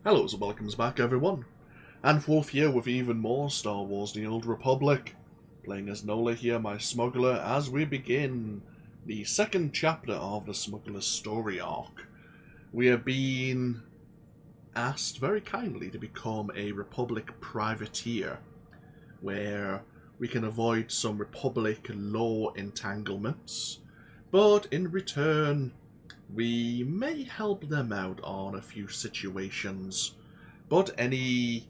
Hello and welcomes back everyone, and Wolf here with even more Star Wars The Old Republic, playing as Nola here, my smuggler, as we begin the second chapter of the Smuggler's story arc. We have been asked very kindly to become a Republic privateer, where we can avoid some Republic law entanglements, but in return we may help them out on a few situations, but any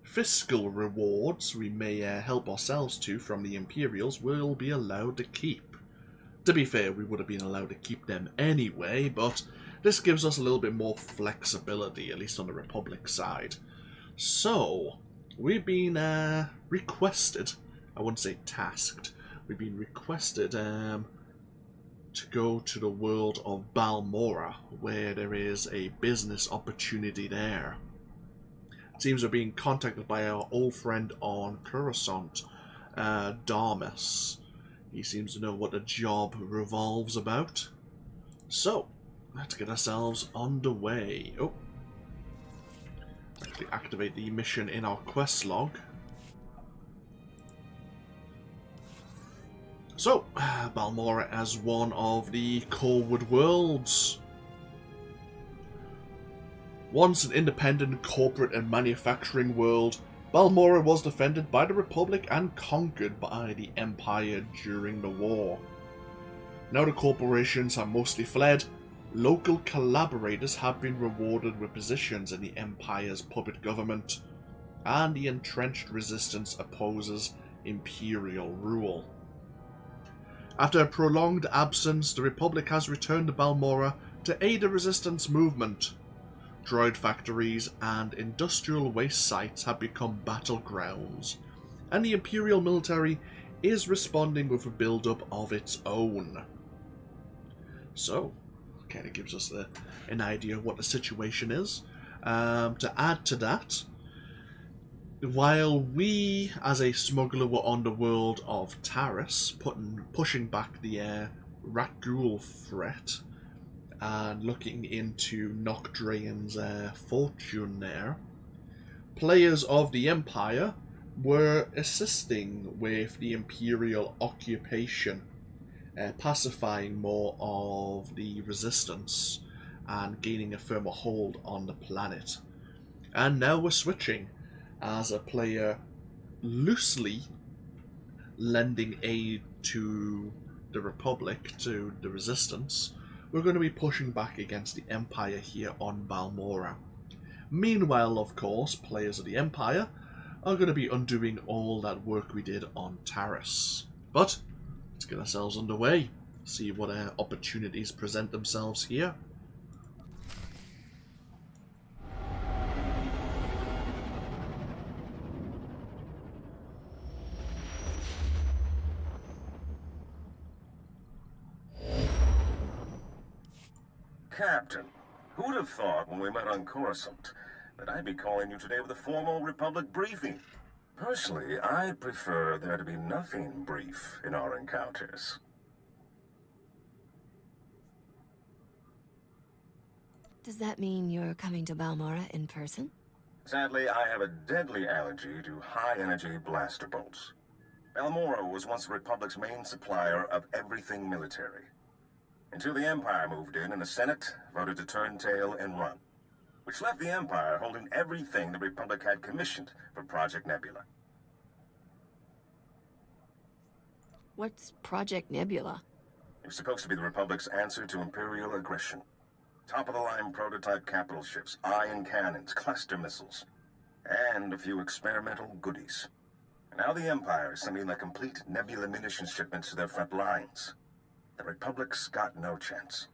fiscal rewards we may help ourselves to from the Imperials will be allowed to keep. To be fair, we would have been allowed to keep them anyway, but this gives us a little bit more flexibility, at least on the Republic side. So, we've been requested, I wouldn't say tasked, we've been requested to go to the world of Balmorra, where there is a business opportunity there. It seems we're being contacted by our old friend on Coruscant, Darmus. He seems to know what the job revolves about. So, let's get ourselves underway. Oh, actually activate the mission in our quest log. So, Balmorra as one of the coreward worlds. Once an independent corporate and manufacturing world, Balmorra was defended by the Republic and conquered by the Empire during the war. Now the corporations have mostly fled, local collaborators have been rewarded with positions in the Empire's puppet government, and the entrenched resistance opposes Imperial rule. After a prolonged absence, the Republic has returned to Balmorra to aid the resistance movement. Droid factories and industrial waste sites have become battlegrounds, and the Imperial military is responding with a build-up of its own. So, kind of gives us an idea of what the situation is. To add to that, while we, as a smuggler, were on the world of Taris, pushing back the Rakghoul threat, and looking into Nocdrayan's fortune there, players of the Empire were assisting with the Imperial occupation, pacifying more of the resistance and gaining a firmer hold on the planet. And now we're switching as a player loosely lending aid to the Republic, to the resistance. We're going to be pushing back against the Empire here on Balmorra. Meanwhile, of course, players of the Empire are going to be undoing all that work we did on Taris. But let's get ourselves underway, see what opportunities present themselves here. Captain, who'd have thought when we met on Coruscant that I'd be calling you today with a formal Republic briefing? Personally, I prefer there to be nothing brief in our encounters. Does that mean you're coming to Balmorra in person? Sadly, I have a deadly allergy to high-energy blaster bolts. Balmorra was once the Republic's main supplier of everything military. Until the Empire moved in and the Senate voted to turn tail and run, which left the Empire holding everything the Republic had commissioned for Project Nebula. What's Project Nebula? It was supposed to be the Republic's answer to Imperial aggression. Top-of-the-line prototype capital ships, ion cannons, cluster missiles, and a few experimental goodies. And now the Empire is sending their complete Nebula munitions shipments to their front lines. The Republic's got no chance.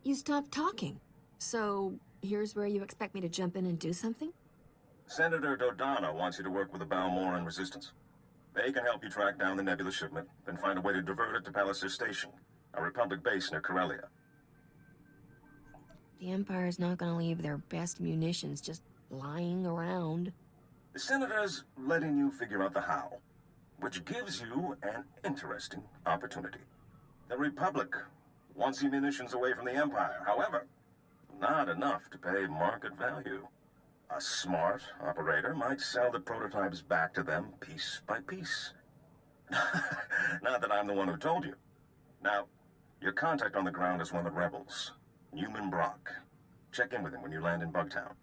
You stopped talking. So, here's where you expect me to jump in and do something? Senator Dodonna wants you to work with the Balmorran resistance. They can help you track down the Nebula shipment, then find a way to divert it to Palliser Station, a Republic base near Corellia. The Empire's not gonna leave their best munitions just lying around. The Senator's letting you figure out the how, which gives you an interesting opportunity. The Republic Want see munitions away from the Empire. However, not enough to pay market value. A smart operator might sell the prototypes back to them piece by piece. Not that I'm the one who told you. Now, your contact on the ground is one of the rebels, Newman Brock. Check in with him when you land in Bugtown.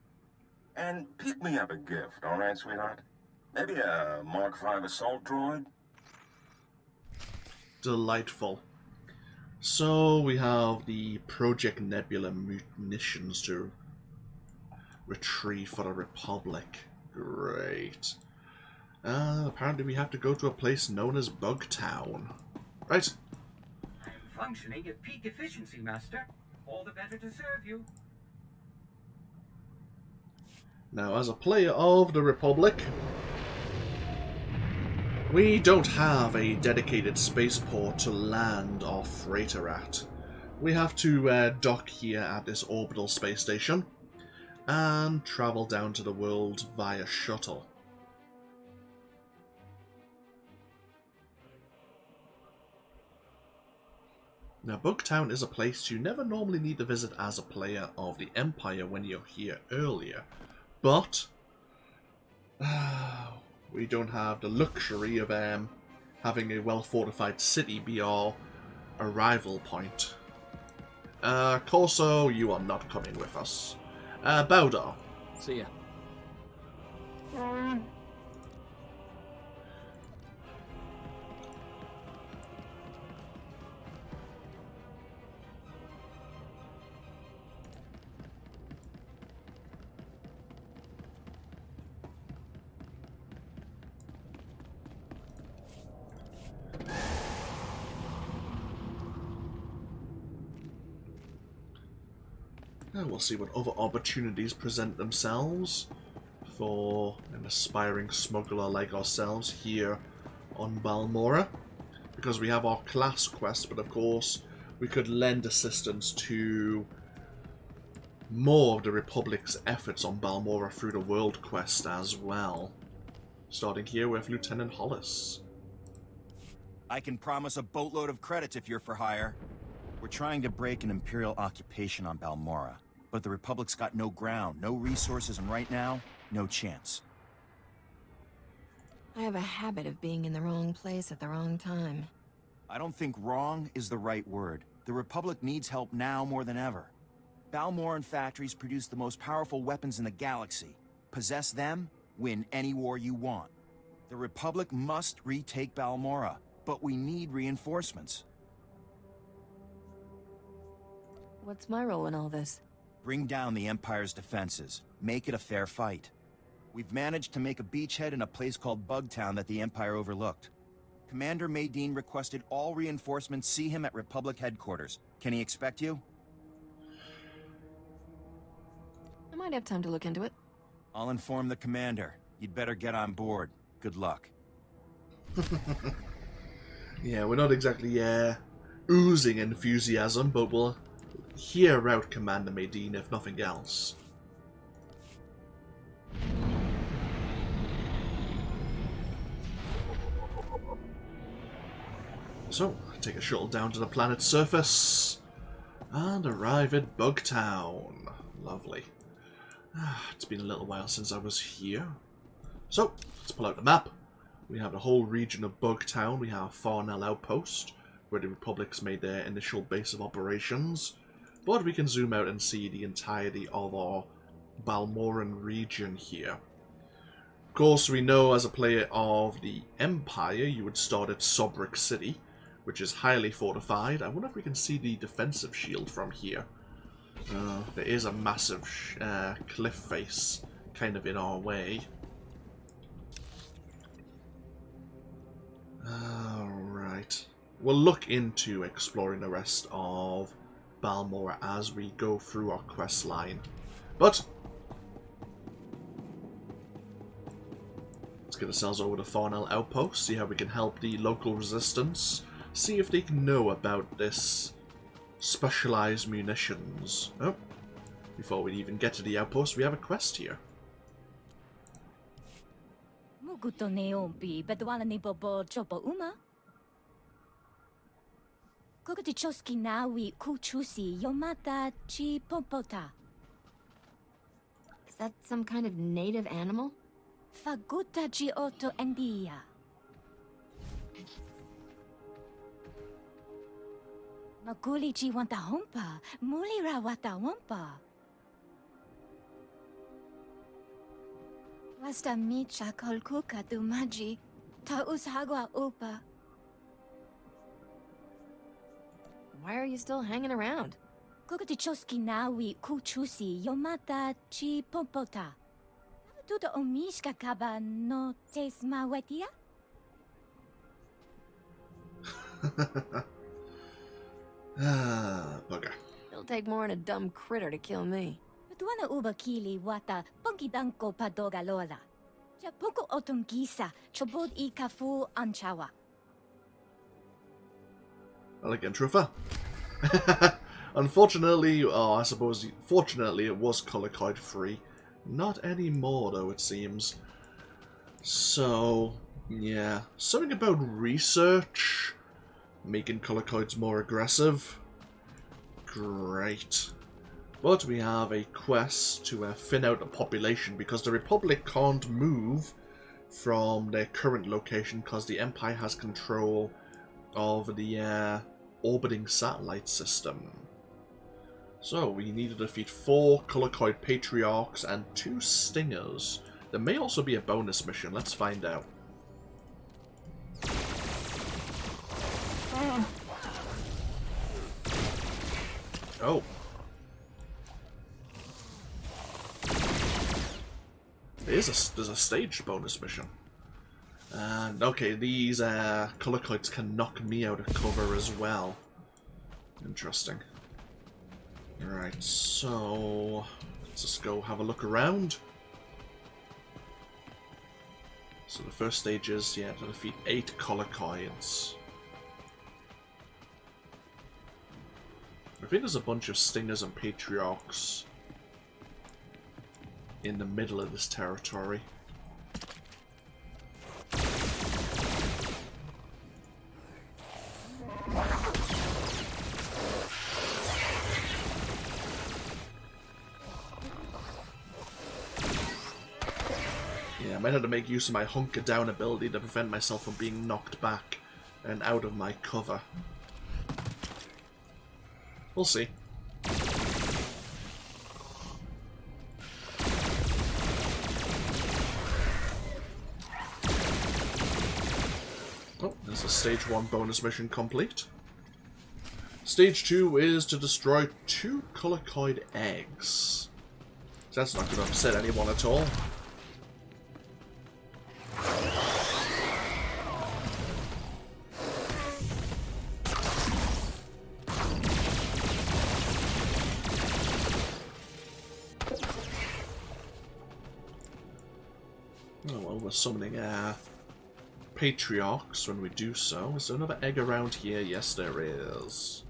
And pick me up a gift, all right, sweetheart? Maybe a Mark V assault droid? Delightful. So we have the Project Nebula munitions to retrieve for the Republic. Great. Apparently we have to go to a place known as Bugtown. Right. I am functioning at peak efficiency, Master. All the better to serve you. Now, as a player of the Republic, we don't have a dedicated spaceport to land our freighter at. We have to dock here at this orbital space station and travel down to the world via shuttle. Now, Bugtown is a place you never normally need to visit as a player of the Empire when you're here earlier, but we don't have the luxury of having a well-fortified city be our arrival point. Corso, you are not coming with us. Bowdar. See ya. We'll see what other opportunities present themselves for an aspiring smuggler like ourselves here on Balmorra. Because we have our class quest, but of course we could lend assistance to more of the Republic's efforts on Balmorra through the world quest as well. Starting here with Lieutenant Hollis. I can promise a boatload of credits if you're for hire. We're trying to break an Imperial occupation on Balmorra, but the Republic's got no ground, no resources, and right now, no chance. I have a habit of being in the wrong place at the wrong time. I don't think wrong is the right word. The Republic needs help now more than ever. Balmorran factories produce the most powerful weapons in the galaxy. Possess them, win any war you want. The Republic must retake Balmorra, but we need reinforcements. What's my role in all this? Bring down the Empire's defenses. Make it a fair fight. We've managed to make a beachhead in a place called Bugtown that the Empire overlooked. Commander Maydeen requested all reinforcements see him at Republic headquarters. Can he expect you? I might have time to look into it. I'll inform the commander. You'd better get on board. Good luck. Yeah, we're not exactly oozing enthusiasm, but we'll hear out Commander Maydeen if nothing else. So, take a shuttle down to the planet's surface and arrive at Bugtown. Lovely. It's been a little while since I was here. So, let's pull out the map. We have the whole region of Bugtown. We have Farnell Outpost, where the Republic's made their initial base of operations. But we can zoom out and see the entirety of our Balmorran region here. Of course, we know as a player of the Empire, you would start at Sobrik City, which is highly fortified. I wonder if we can see the defensive shield from here. There is a massive cliff face kind of in our way. Alright. We'll look into exploring the rest of Balmorra as we go through our quest line. But let's get ourselves over to Farnell Outpost, see how we can help the local resistance, see if they know about this specialized munitions. Oh, before we even get to the outpost, we have a quest here. Kukutichoski nawi kuchusi yomata chi popota. Is that some kind of native animal? Faguta ji oto endia. Maguli ji wanta hompa, mulira wata wampa. Wasta micha kolkuka dumaji, ta ushagwa upa. Why are you still hanging around? Kukutichoski nawi kuchusi yomata chi popota. Tuto omishka kaba no tesma wetia? Bugger. It'll take more than a dumb critter to kill me. Tuana uba kili wata ponkidanko padoga lola. Ja poko otongisa chobod I kafu anchawa. Elegant truffer. Unfortunately, I suppose, fortunately, it was color code free. Not anymore, though, it seems. So, yeah. Something about research. Making color codes more aggressive. Great. But we have a quest to thin out the population because the Republic can't move from their current location because the Empire has control of the orbiting satellite system. So we need to defeat 4 color-coded patriarchs and 2 stingers. There may also be a bonus mission. Let's find out. Oh. There's a staged bonus mission. And okay, these color codes can knock me out of cover as well. Interesting. Right, so let's just go have a look around. So the first stage is, yeah, to defeat 8 collocoids. I think there's a bunch of stingers and patriarchs in the middle of this territory. Yeah, I might have to make use of my hunker down ability to prevent myself from being knocked back and out of my cover. We'll see. Oh, there's a stage 1 bonus mission complete. Stage 2 is to destroy 2 color-coid eggs. So that's not going to upset anyone at all. Oh well, we're summoning patriarchs when we do so. Is there another egg around here? Yes, there is.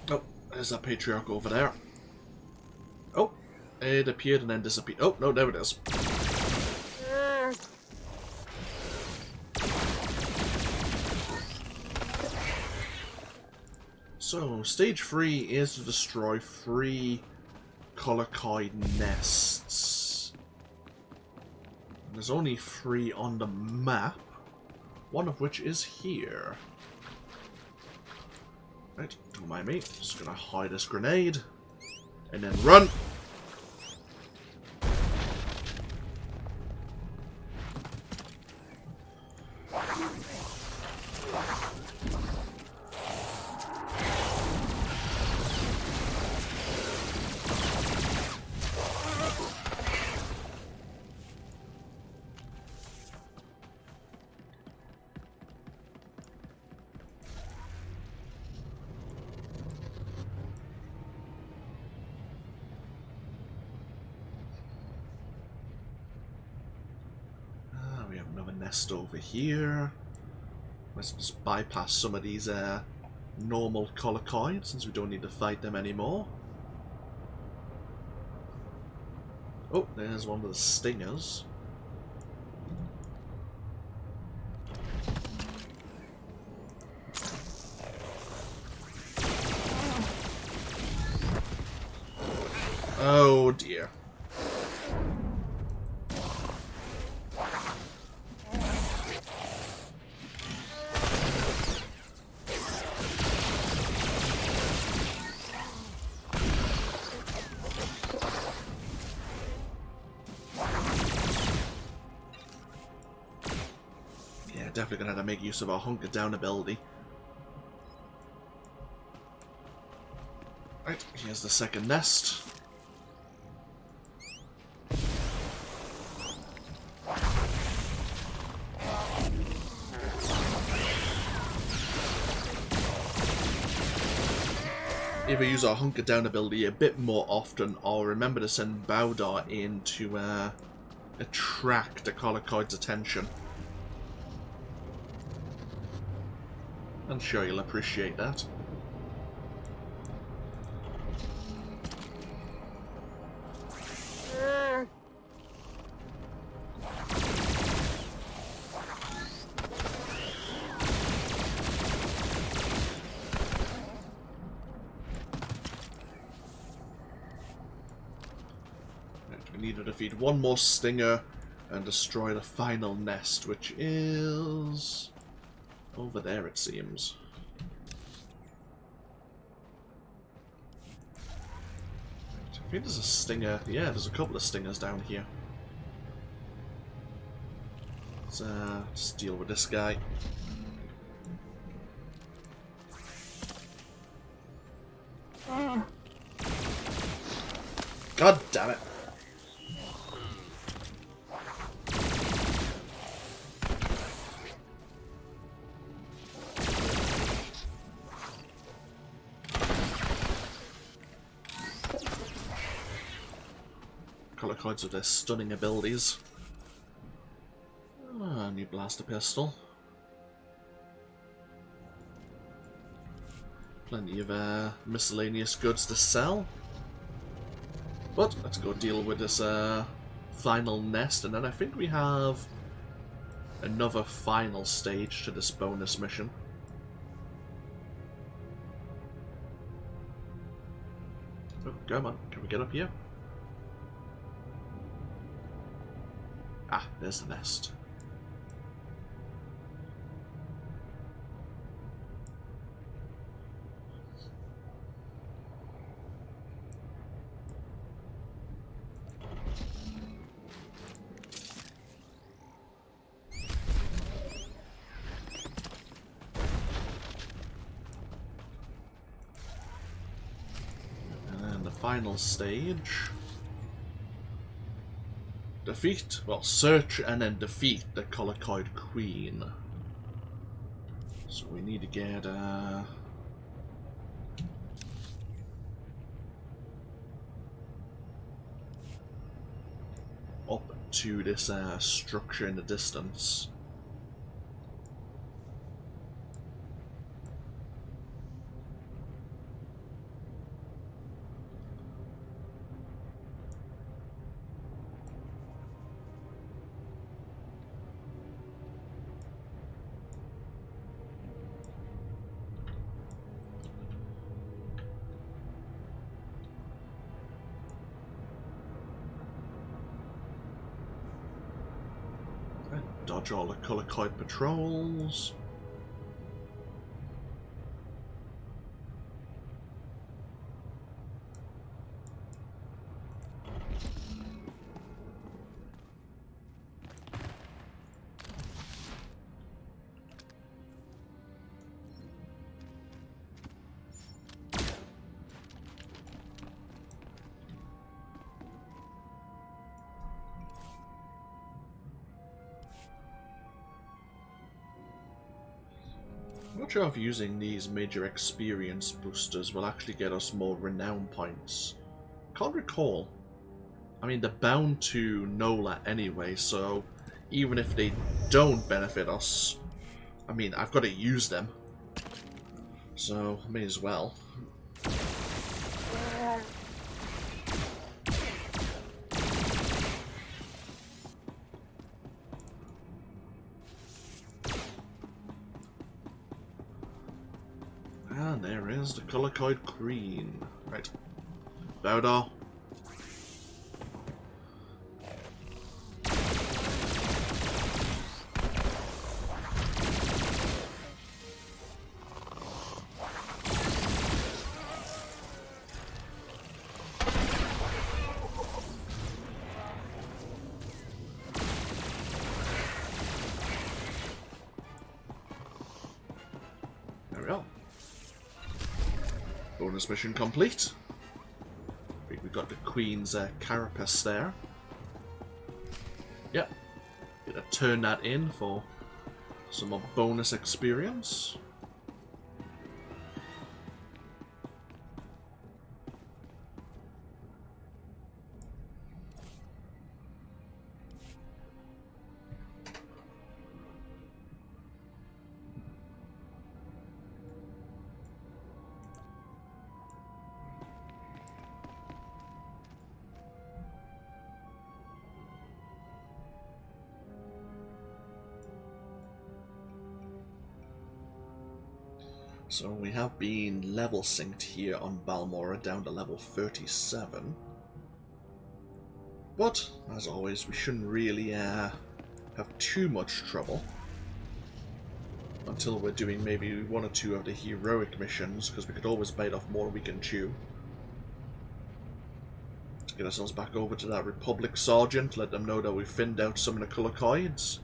Oh, there's that patriarch over there. Oh, it appeared and then disappeared. Oh, no, there it is. So, stage 3 is to destroy 3 collocoid nests. There's only 3 on the map, one of which is here. Right, don't mind me. Just gonna hide this grenade and then run. Nest over here. Let's just bypass some of these normal collocoids since we don't need to fight them anymore. Oh, there's one of the stingers. Oh dear. Yeah, definitely gonna have to make use of our hunker down ability. Right, here's the second nest. Either use our hunker down ability a bit more often, or remember to send Bowdar in to attract the Colicoid's attention. I'm sure you'll appreciate that. We need to defeat one more stinger and destroy the final nest, which is over there, it seems. I think there's a stinger. Yeah, there's a couple of stingers down here. Let's just deal with this guy. God damn it. Colicoids with their stunning abilities. Ah, new blaster pistol. Plenty of miscellaneous goods to sell. But let's go deal with this final nest, and then I think we have another final stage to this bonus mission. Oh, come on, can we get up here? Ah, there's the nest. And then the final stage. Defeat, well, search and then defeat the Colicoid Queen. So we need to get up to this structure in the distance. Dodge all the Colicoid patrols. I'm not sure if using these major experience boosters will actually get us more renown points. Can't recall. I mean, they're bound to Nola anyway, so even if they don't benefit us, I mean, I've got to use them. So, may as well. And there is the Colicoid Queen. Right. Bowdar, Bonus mission complete. I think we got the Queen's carapace there. Yep. Gonna turn that in for some more bonus experience. So we have been level synced here on Balmorra down to level 37. But, as always, we shouldn't really have too much trouble. Until we're doing maybe one or two of the heroic missions, because we could always bite off more we can chew. Let's get ourselves back over to that Republic Sergeant, let them know that we've thinned out some of the Colocoids.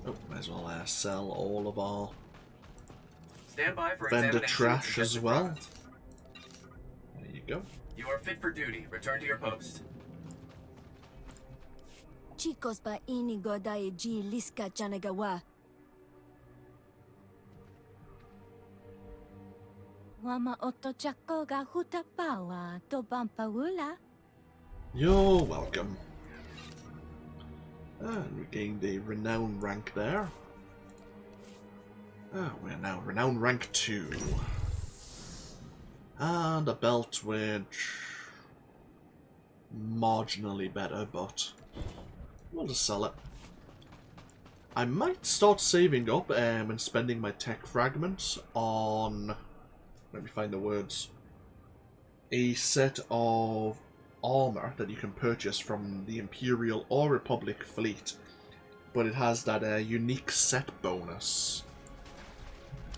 Oh, might as well sell all of our Stand by for vendor examination trash of as suggested well. profits. There you go. You are fit for duty. Return to your post. Chicos ba ini godai ji liska chanagawa. Wama oto chako ga hutapawa to bampaula. You're welcome. And we gained a renown rank there. We're now renown rank 2. And a belt which marginally better, but we'll just sell it. I might start saving up and spending my tech fragments on, let me find the words, a set of armor that you can purchase from the Imperial or Republic fleet, but it has that unique set bonus.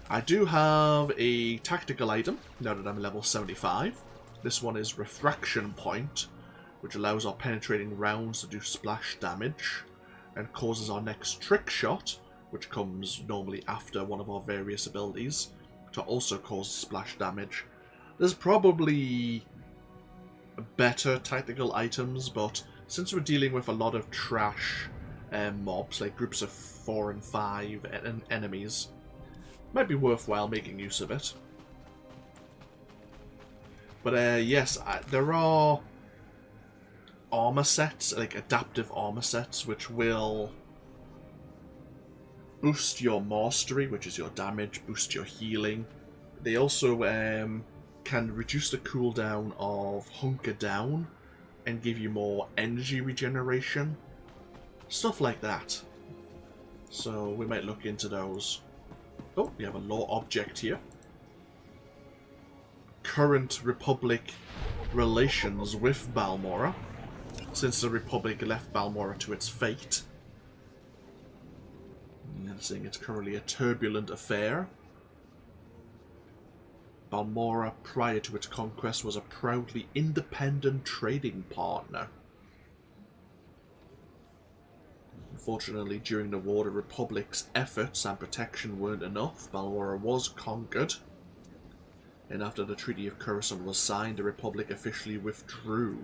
I do have a tactical item now that I'm level 75. This one is Refraction Point, which allows our penetrating rounds to do splash damage and causes our next trick shot, which comes normally after one of our various abilities, to also cause splash damage. There's probably better tactical items, but since we're dealing with a lot of trash mobs, like groups of 4 and 5 enemies, might be worthwhile making use of it. But yes, there are armor sets, like adaptive armor sets, which will boost your mastery, which is your damage, boost your healing. They also can reduce the cooldown of Hunker Down and give you more energy regeneration. Stuff like that. So we might look into those. Oh, we have a law object here. Current Republic relations with Balmorra, since the Republic left Balmorra to its fate. I'm saying it's currently a turbulent affair. Balmorra, prior to its conquest, was a proudly independent trading partner. Unfortunately, during the war, the Republic's efforts and protection weren't enough. Balmorra was conquered, and after the Treaty of Coruscant was signed, the Republic officially withdrew.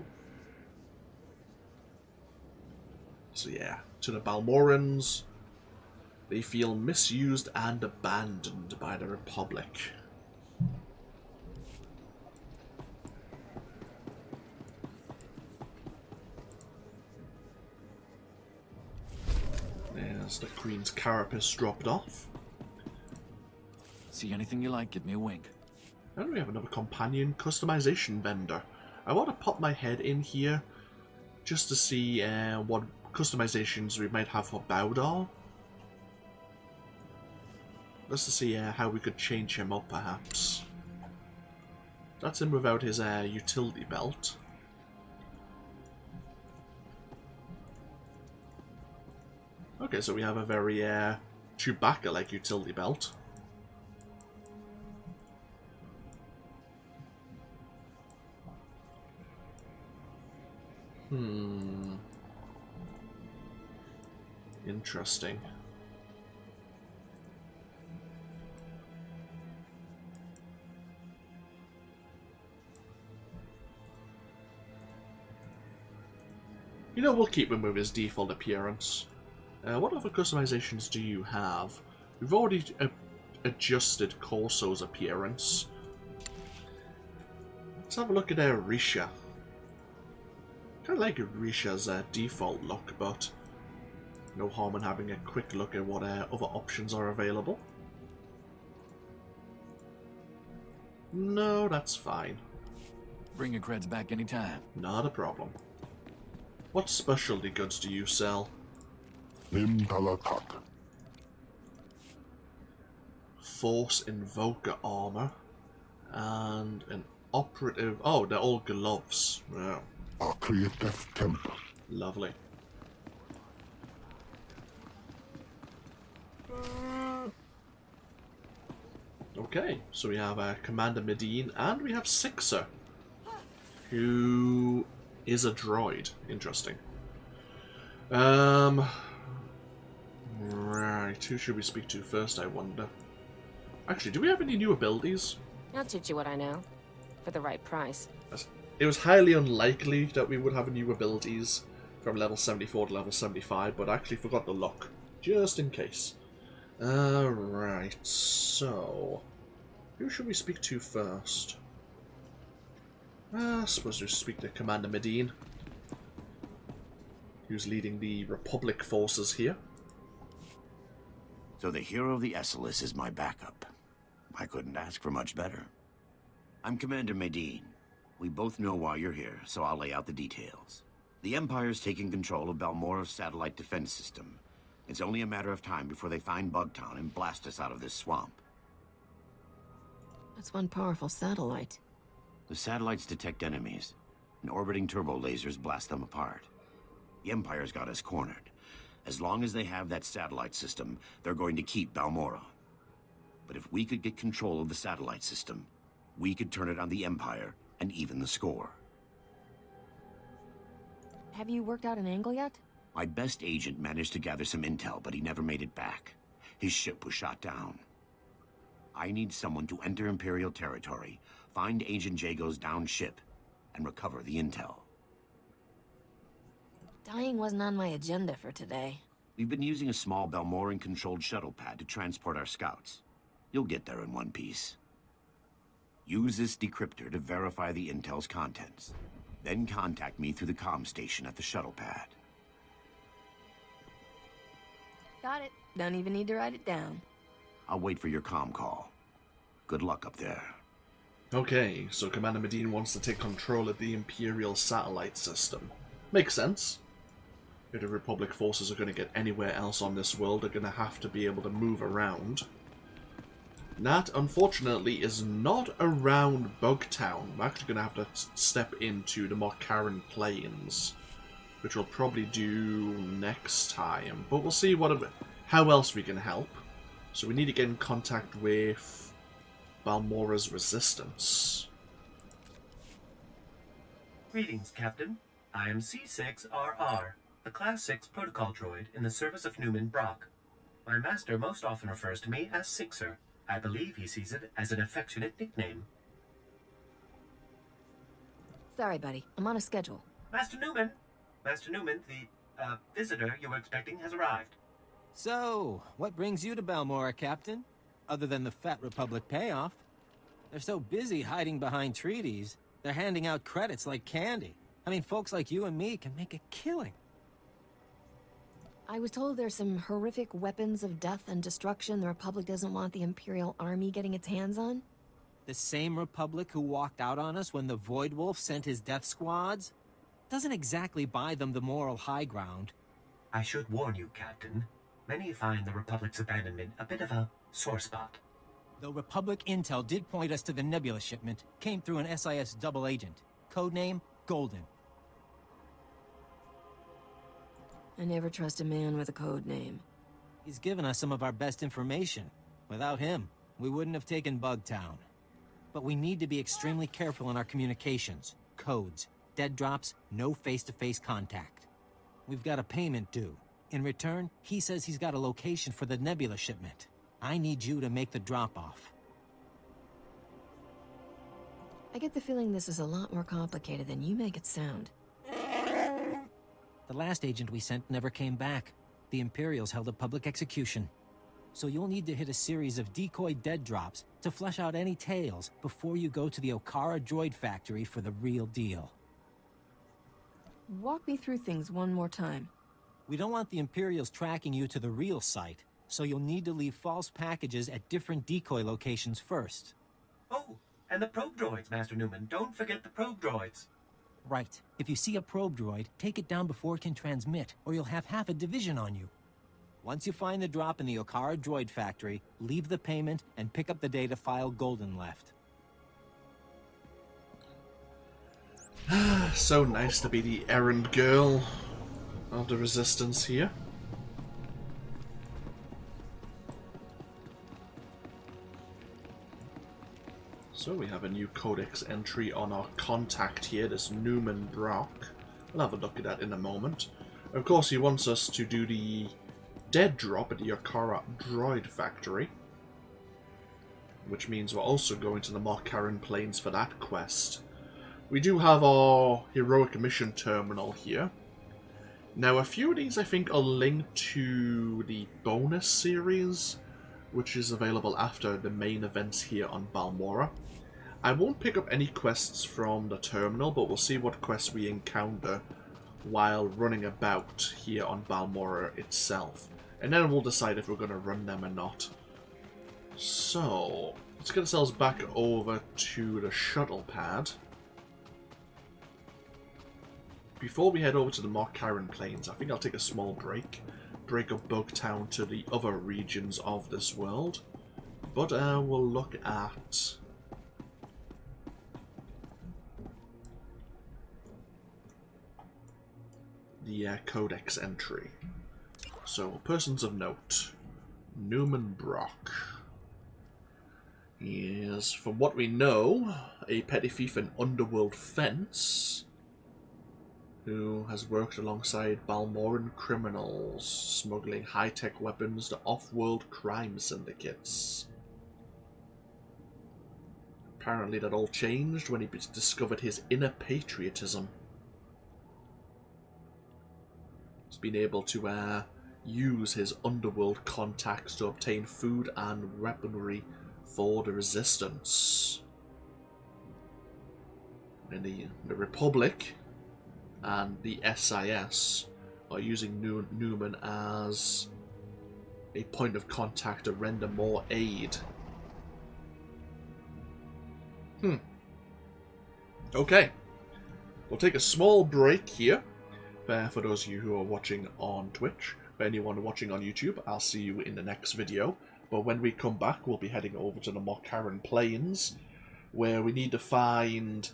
So yeah, to the Balmorrans, they feel misused and abandoned by the Republic. There's the Queen's carapace dropped off. See anything you like, give me a wink. And we have another companion customization vendor. I want to pop my head in here just to see what customizations we might have for Bowdar. Let's see how we could change him up, perhaps. That's him without his utility belt. Okay, so we have a very Chewbacca-like utility belt. Interesting. You know, we'll keep him with his default appearance. What other customizations do you have? We've already adjusted Corso's appearance. Let's have a look at Risha. Kind of like Risha's default look, but no harm in having a quick look at what other options are available. No, that's fine. Bring your creds back anytime. Not a problem. What specialty goods do you sell? Force Invoker armor and an operative. Oh, they're all gloves. Wow. Lovely. Okay, so we have Commander Medine and we have Sixer, who is a droid. Interesting. Right, who should we speak to first, I wonder? Actually, do we have any new abilities? I'll teach you what I know. For the right price. It was highly unlikely that we would have new abilities from level 74 to level 75, but I actually forgot to look, just in case. Right, so... who should we speak to first? I suppose we'll speak to Commander Medine, who's leading the Republic forces here. So the hero of the Esselis is my backup. I couldn't ask for much better. I'm Commander Medine. We both know why you're here, so I'll lay out the details. The Empire's taking control of Balmorra's satellite defense system. It's only a matter of time before they find Bugtown and blast us out of this swamp. That's one powerful satellite. The satellites detect enemies, and orbiting turbo lasers blast them apart. The Empire's got us cornered. As long as they have that satellite system, they're going to keep Balmorra. But if we could get control of the satellite system, we could turn it on the Empire and even the score. Have you worked out an angle yet? My best agent managed to gather some intel, but he never made it back. His ship was shot down. I need someone to enter Imperial territory, find Agent Jago's downed ship, and recover the intel. Dying wasn't on my agenda for today. We've been using a small Balmorran-controlled shuttle pad to transport our scouts. You'll get there in one piece. Use this decryptor to verify the intel's contents. Then contact me through the comm station at the shuttle pad. Got it. Don't even need to write it down. I'll wait for your comm call. Good luck up there. Okay, so Commander Medine wants to take control of the Imperial satellite system. Makes sense. If the Republic forces are going to get anywhere else on this world, they're going to have to be able to move around. That, unfortunately, is not around Bugtown. We're actually going to have to step into the Marcaran Plains, which we'll probably do next time. But we'll see how else we can help. So we need to get in contact with Balmorra's resistance. Greetings, Captain. I am C6RR, the Class 6 protocol droid in the service of Newman Brock. My master most often refers to me as Sixer. I believe he sees it as an affectionate nickname. Sorry, buddy. I'm on a schedule. Master Newman, the visitor you were expecting has arrived. So, what brings you to Balmorra, Captain? Other than the Fat Republic payoff. They're so busy hiding behind treaties, they're handing out credits like candy. I mean, folks like you and me can make a killing. I was told there's some horrific weapons of death and destruction the Republic doesn't want the Imperial Army getting its hands on. The same Republic who walked out on us when the Void Wolf sent his death squads? Doesn't exactly buy them the moral high ground. I should warn you, Captain. Many find the Republic's abandonment a bit of a sore spot. Though Republic Intel did point us to the Nebula shipment, came through an SIS double agent. Codename, Golden. I never trust a man with a code name. He's given us some of our best information. Without him, we wouldn't have taken Bugtown. But we need to be extremely careful in our communications. Codes, dead drops, no face-to-face contact. We've got a payment due. In return, he says he's got a location for the Nebula shipment. I need you to make the drop-off. I get the feeling this is a lot more complicated than you make it sound. The last agent we sent never came back. The Imperials held a public execution. So you'll need to hit a series of decoy dead drops to flesh out any tales before you go to the Okara droid factory for the real deal. Walk me through things one more time. We don't want the Imperials tracking you to the real site, so you'll need to leave false packages at different decoy locations first. Oh, and the probe droids, Master Newman. Don't forget the probe droids. Right. If you see a probe droid, take it down before it can transmit, or you'll have half a division on you. Once you find the drop in the Okara droid factory, leave the payment and pick up the data file Golden left. So nice to be the errand girl of the Resistance here. So we have a new codex entry on our contact here, this Newman Brock. We'll have a look at that in a moment. Of course, he wants us to do the dead drop at the Okara droid factory, which means we're also going to the Markaran Plains for that quest. We do have our heroic mission terminal here. Now, a few of these I think are linked to the bonus series, which is available after the main events here on Balmorra. I won't pick up any quests from the terminal, but we'll see what quests we encounter while running about here on Balmorra itself. And then we'll decide if we're going to run them or not. So, let's get ourselves back over to the shuttle pad. Before we head over to the Markaran Plains, I think I'll take a small break. Break up Bugtown to the other regions of this world. But we'll look at the codex entry. So, persons of note. Newman Brock is, from what we know, a petty thief and underworld fence who has worked alongside Balmorran criminals, smuggling high-tech weapons to off-world crime syndicates. Apparently that all changed when he discovered his inner patriotism. He's been able to use his underworld contacts to obtain food and weaponry for the Resistance. And the Republic and the SIS are using Newman as a point of contact to render more aid. Okay. We'll take a small break here. For those of you who are watching on Twitch. For anyone watching on YouTube, I'll see you in the next video. But when we come back, we'll be heading over to the Markaran Plains, where we need to find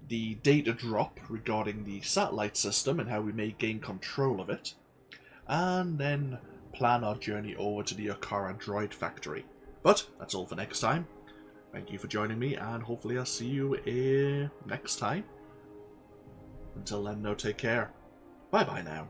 the data drop regarding the satellite system and how we may gain control of it, and then plan our journey over to the Okara droid factory. But that's all for next time. Thank you for joining me, and hopefully I'll see you next time. Until then, no, take care. Bye bye now.